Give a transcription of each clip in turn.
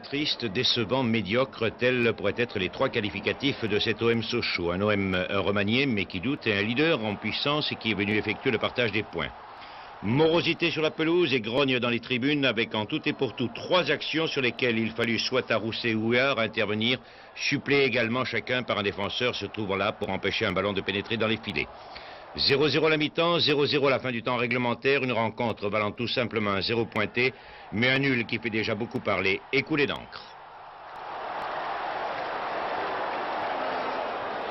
triste, décevant, médiocre, tels pourraient être les trois qualificatifs de cet OM Sochaux. Un OM remanié, mais qui doute, et un leader en puissance et qui est venu effectuer le partage des points. Morosité sur la pelouse et grogne dans les tribunes, avec en tout et pour tout 3 actions sur lesquelles il fallut soit Aroussé ou Huard intervenir, suppléés également chacun par un défenseur se trouvant là pour empêcher un ballon de pénétrer dans les filets. 0-0 à la mi-temps, 0-0 à la fin du temps réglementaire, une rencontre valant tout simplement un 0 pointé, mais un nul qui fait déjà beaucoup parler et couler d'encre.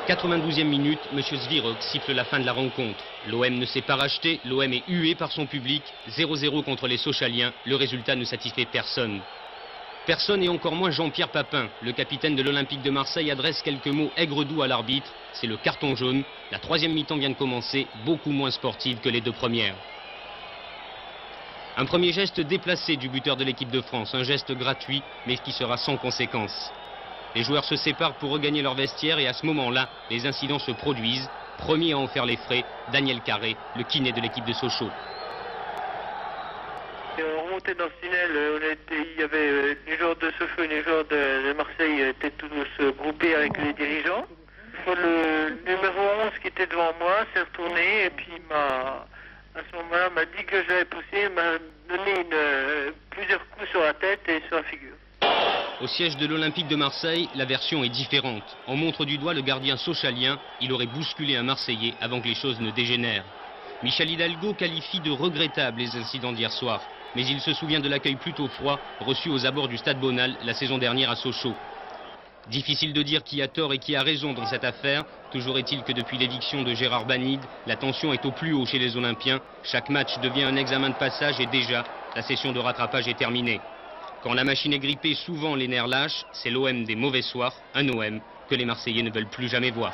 92e minute, M. Zvirok siffle la fin de la rencontre. L'OM ne s'est pas racheté, l'OM est hué par son public. 0-0 contre les Sochaliens, le résultat ne satisfait personne. Personne et encore moins Jean-Pierre Papin. Le capitaine de l'Olympique de Marseille adresse quelques mots aigre-doux à l'arbitre. C'est le carton jaune. La 3e mi-temps vient de commencer, beaucoup moins sportive que les 2 premières. Un premier geste déplacé du buteur de l'équipe de France, un geste gratuit mais qui sera sans conséquence. Les joueurs se séparent pour regagner leur vestiaire et à ce moment-là, les incidents se produisent. Premier à en faire les frais, Daniel Carré, le kiné de l'équipe de Sochaux. On remontait dans ce tunnel, il y avait les joueurs de Sochaux et les joueurs de Marseille étaient tous groupés avec les dirigeants. Le numéro 11 qui était devant moi s'est retourné et puis à ce moment-là m'a dit que je l'avais poussé, m'a donné plusieurs coups sur la tête et sur la figure. Au siège de l'Olympique de Marseille, la version est différente. On montre du doigt le gardien sochalien. Il aurait bousculé un Marseillais avant que les choses ne dégénèrent. Michel Hidalgo qualifie de regrettables les incidents d'hier soir. Mais il se souvient de l'accueil plutôt froid reçu aux abords du Stade Bonal la saison dernière à Sochaux. Difficile de dire qui a tort et qui a raison dans cette affaire. Toujours est-il que depuis l'éviction de Gérard Banide, la tension est au plus haut chez les Olympiens. Chaque match devient un examen de passage et déjà, la session de rattrapage est terminée. Quand la machine est grippée, souvent les nerfs lâchent. C'est l'OM des mauvais soirs, un OM que les Marseillais ne veulent plus jamais voir.